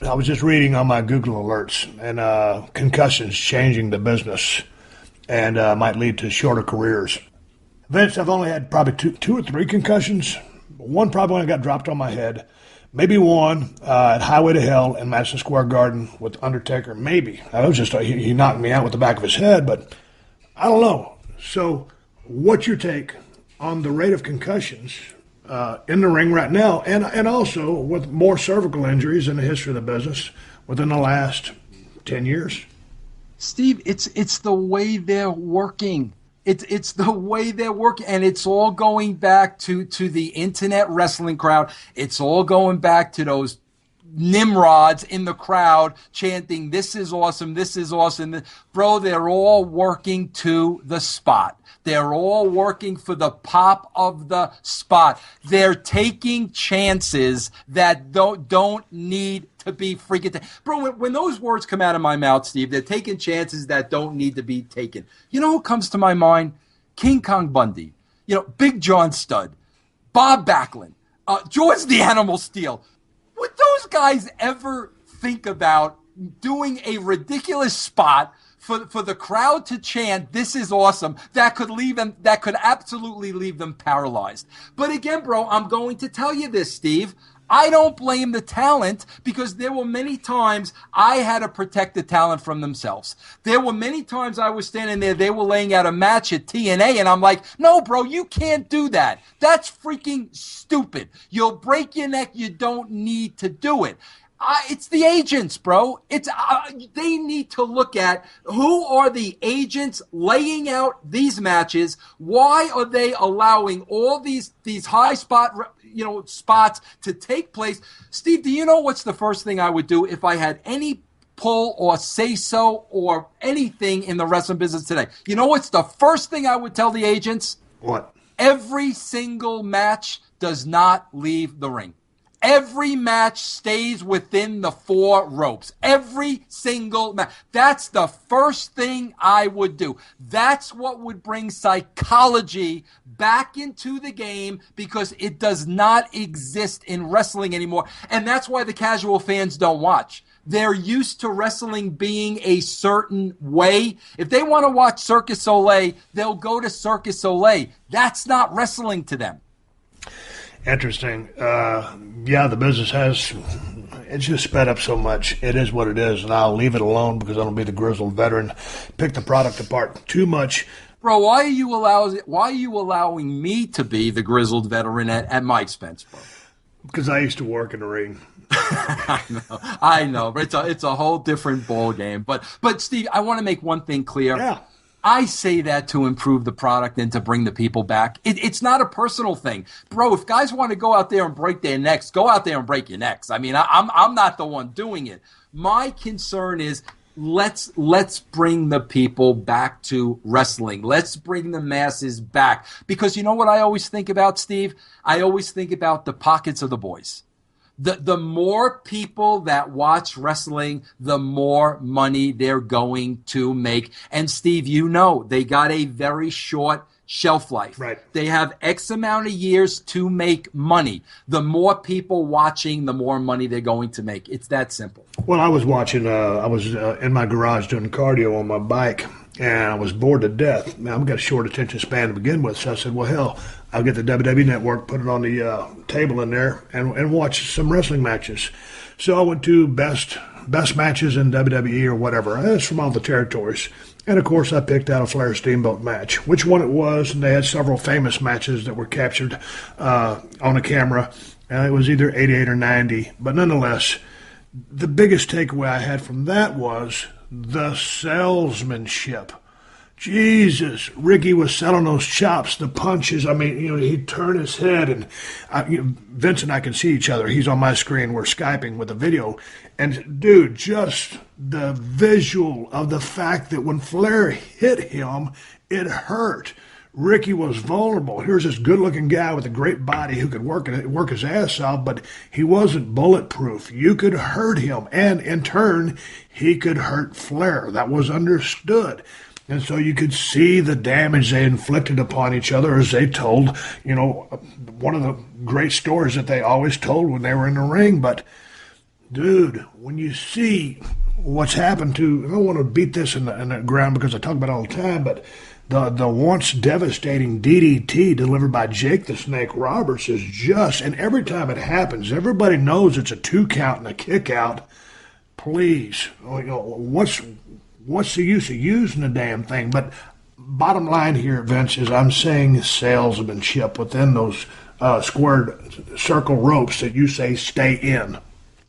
I was just reading on my Google alerts, and concussions changing the business and might lead to shorter careers. Vince, I've only had probably two or three concussions. One probably when I got dropped on my head. Maybe one at Highway to Hell in Madison Square Garden with Undertaker. Maybe. I was just he knocked me out with the back of his head, but I don't know. So, what's your take on the rate of concussions in the ring right now, and also with more cervical injuries in the history of the business within the last 10 years? Steve, it's the way they're working. It's the way they're working, and it's all going back to the internet wrestling crowd. It's all going back to those nimrods in the crowd chanting, "This is awesome, this is awesome." Bro, they're all working to the spot. They're all working for the pop of the spot. They're taking chances that don't need to be freaking bro, when those words come out of my mouth, Steve, they're taking chances that don't need to be taken. You know who comes to my mind? King Kong Bundy. Big John Studd. Bob Backlund. George the Animal Steel. Would those guys ever think about doing a ridiculous spot for the crowd to chant, "This is awesome," that could absolutely leave them paralyzed? But again, bro, I'm going to tell you this, Steve. I don't blame the talent, because there were many times I had to protect the talent from themselves. There were many times I was standing there, they were laying out a match at TNA, and I'm like, "No, bro, you can't do that. That's freaking stupid. You'll break your neck. You don't need to do it." It's the agents, bro. They need to look at who are the agents laying out these matches. Why are they allowing all these high spots to take place? Steve, do you know what's the first thing I would do if I had any pull or say so or anything in the wrestling business today? You know what's the first thing I would tell the agents? What? Every single match does not leave the ring. Every match stays within the four ropes. Every single match. That's the first thing I would do. That's what would bring psychology back into the game, because it does not exist in wrestling anymore. And that's why the casual fans don't watch. They're used to wrestling being a certain way. If they want to watch Circus Soleil, they'll go to Circus Soleil. That's not wrestling to them. Interesting. The business it's just sped up so much. It is what it is, and I'll leave it alone because I don't be the grizzled veteran. Pick the product apart too much. Bro, why are you allowing me to be the grizzled veteran at my expense, bro? Because I used to work in the ring. I know, but it's a whole different ball game. But Steve, I want to make one thing clear. Yeah. I say that to improve the product and to bring the people back. It's not a personal thing. Bro, if guys want to go out there and break their necks, go out there and break your necks. I mean, I'm not the one doing it. My concern is let's bring the people back to wrestling. Let's bring the masses back. Because you know what I always think about, Steve? I always think about the pockets of the boys. The more people that watch wrestling, the more money they're going to make. And Steve, they got a very short shelf life. Right. They have X amount of years to make money. The more people watching, the more money they're going to make. It's that simple. Well, I was watching, I was in my garage doing cardio on my bike, and I was bored to death. Now, I've got a short attention span to begin with, so I said, well, hell, I'll get the WWE Network, put it on the table in there, and watch some wrestling matches. So I went to best matches in WWE or whatever. It's from all the territories. And, of course, I picked out a Flair Steamboat match, which one it was, and they had several famous matches that were captured on a camera. And it was either 88 or 90. But nonetheless, the biggest takeaway I had from that was the salesmanship. Jesus, Ricky was selling those chops, the punches. I mean, he'd turn his head, and Vince and I can see each other. He's on my screen. We're Skyping with a video. And, dude, just the visual of the fact that when Flair hit him, it hurt. Ricky was vulnerable. Here's this good-looking guy with a great body who could work his ass off, but he wasn't bulletproof. You could hurt him, and in turn, he could hurt Flair. That was understood. And so you could see the damage they inflicted upon each other, as they told, one of the great stories that they always told when they were in the ring. But Dude, when you see what's happened to, I don't want to beat this in the ground because I talk about it all the time, but the once devastating DDT delivered by Jake the Snake Roberts is just, and every time it happens, everybody knows it's a 2 count and a kick out. Please, what's the use of using the damn thing? But bottom line here, Vince, is I'm saying sales have been shipped within those squared circle ropes that you say stay in.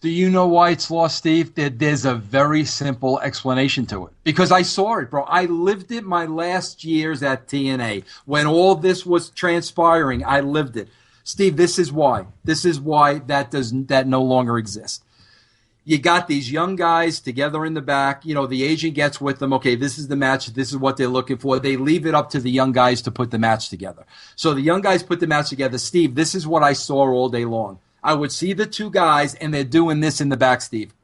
Do you know why it's lost, Steve? There's a very simple explanation to it. Because I saw it, bro. I lived it my last years at TNA. When all this was transpiring, I lived it. Steve, this is why. This is why that no longer exists. You got these young guys together in the back. You know, the agent gets with them. Okay, this is the match. This is what they're looking for. They leave it up to the young guys to put the match together. So the young guys put the match together. Steve, this is what I saw all day long. I would see the two guys, and they're doing this in the back, Steve.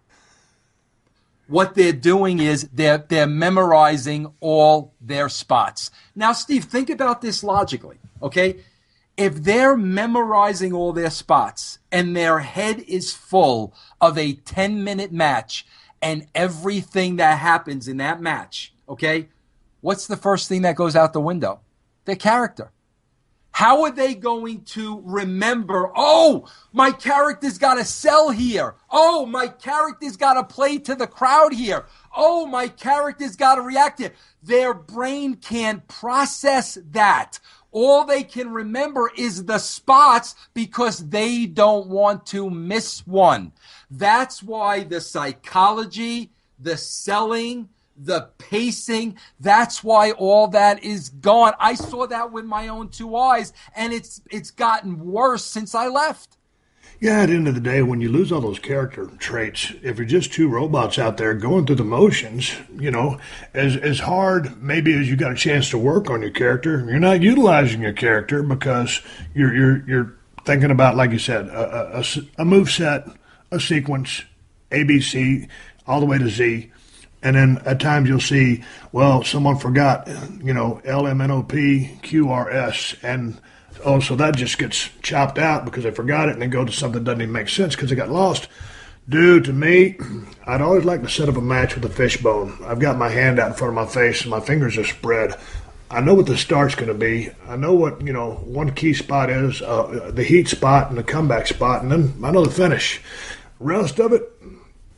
What they're doing is they're memorizing all their spots. Now, Steve, think about this logically, okay? If they're memorizing all their spots and their head is full of a 10-minute match and everything that happens in that match, okay, what's the first thing that goes out the window? Their character. How are they going to remember, oh, my character's got to sell here. Oh, my character's got to play to the crowd here. Oh, my character's got to react here. Their brain can't process that. All they can remember is the spots because they don't want to miss one. That's why the psychology, the selling, the pacing, that's why all that is gone. I saw that with my own 2 eyes, and it's gotten worse since I left. Yeah, at the end of the day, when you lose all those character traits, if you're just two robots out there going through the motions, as hard maybe as you got a chance to work on your character, you're not utilizing your character because you're thinking about, like you said, a move set, a sequence, ABC, all the way to Z. And then at times you'll see, well, someone forgot, LMNOP, QRS, and so that just gets chopped out because they forgot it and they go to something that doesn't even make sense because they got lost. Dude, to me, I'd always like to set up a match with a fishbone. I've got my hand out in front of my face and my fingers are spread. I know what the start's going to be. I know what, one key spot is, the heat spot and the comeback spot, and then I know the finish. The rest of it,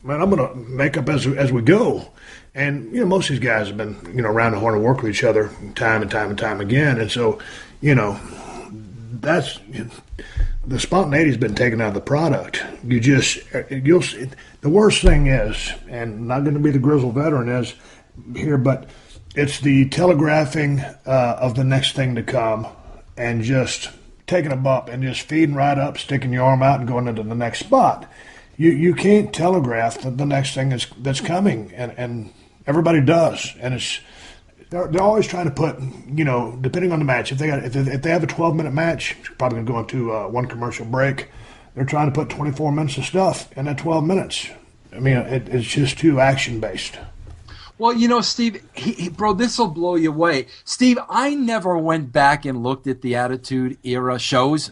man, I'm going to make up as we go. And, most of these guys have been, around the horn and work with each other time and time and time again. And so, that's the spontaneity has been taken out of the product. You'll see, the worst thing is, and not going to be the grizzled veteran is here, but it's the telegraphing of the next thing to come and just taking a bump and just feeding right up, sticking your arm out and going into the next spot. You can't telegraph the next thing that's coming, and everybody does, and they're always trying to put, depending on the match. If they have a 12-minute match, probably going to go into one commercial break. They're trying to put 24 minutes of stuff in that 12 minutes. I mean, it's just too action based. Well, Steve, bro, this will blow you away. Steve, I never went back and looked at the Attitude Era shows.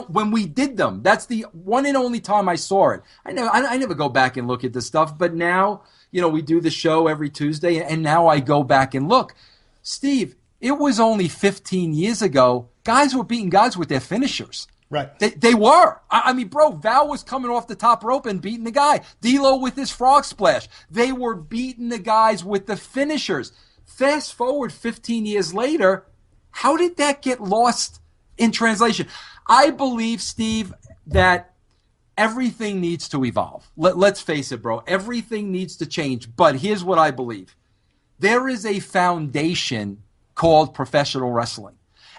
When we did them. That's the one and only time I saw it. I never go back and look at this stuff. But now, we do the show every Tuesday, and now I go back and look. Steve, it was only 15 years ago. Guys were beating guys with their finishers. Right. They were. I mean, bro, Val was coming off the top rope and beating the guy. D'Lo with his frog splash. They were beating the guys with the finishers. Fast forward 15 years later, how did that get lost in translation? I believe, Steve, that everything needs to evolve. Let's face it, bro. Everything needs to change. But here's what I believe. There is a foundation called professional wrestling.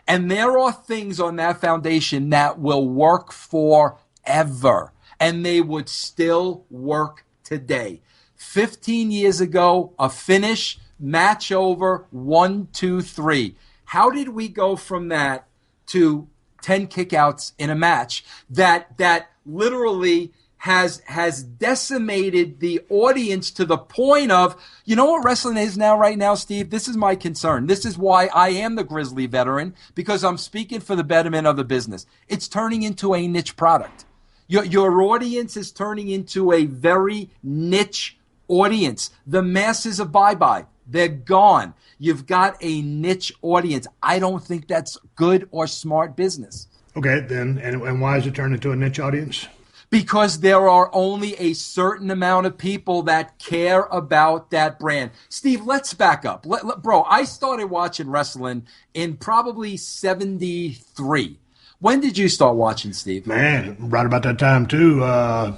And there are things on that foundation that will work forever. And they would still work today. 15 years ago, a finish, match over, 1, 2, 3. How did we go from that to 10 kickouts in a match that literally has decimated the audience to the point of, you know what wrestling is now right now, Steve? This is my concern. This is why I am the Grizzly veteran, because I'm speaking for the betterment of the business. It's turning into a niche product. Your audience is turning into a very niche audience. The masses are bye-bye. They're gone. You've got a niche audience. I don't think that's good or smart business. Okay, then, and why is it turned into a niche audience? Because there are only a certain amount of people that care about that brand. Steve, let's back up. Bro, I started watching wrestling in probably 73. When did you start watching, Steve? Man, right about that time, too.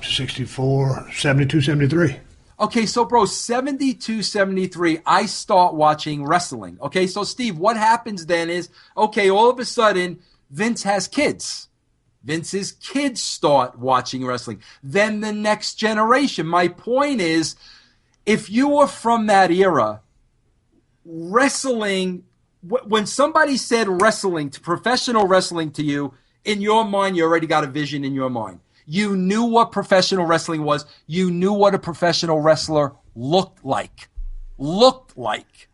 64, 72, 73. Okay, so, bro, 72, 73, I start watching wrestling. Okay, so, Steve, what happens then is, okay, all of a sudden, Vince has kids. Vince's kids start watching wrestling. Then the next generation. My point is, if you were from that era, wrestling, when somebody said wrestling, to professional wrestling to you, in your mind, you already got a vision in your mind. You knew what professional wrestling was. You knew what a professional wrestler looked like.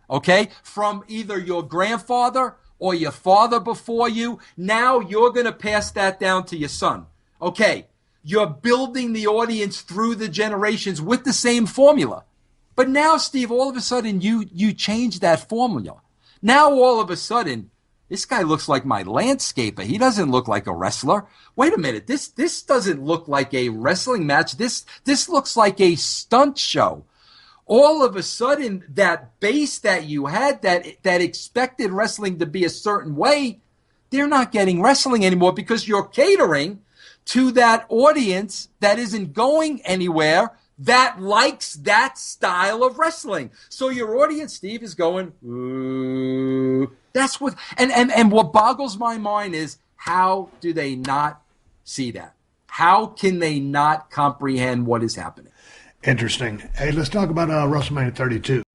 Okay? From either your grandfather or your father before you. Now you're going to pass that down to your son. Okay, you're building the audience through the generations with the same formula. But now, Steve, all of a sudden you change that formula. Now all of a sudden, this guy looks like my landscaper. He doesn't look like a wrestler. Wait a minute, this doesn't look like a wrestling match. This looks like a stunt show. All of a sudden, that base that you had that expected wrestling to be a certain way, they're not getting wrestling anymore because you're catering to that audience that isn't going anywhere that likes that style of wrestling. So your audience, Steve, is going, ooh. That's what, and what boggles my mind is, how do they not see that? How can they not comprehend what is happening? Interesting. Hey, let's talk about WrestleMania 32.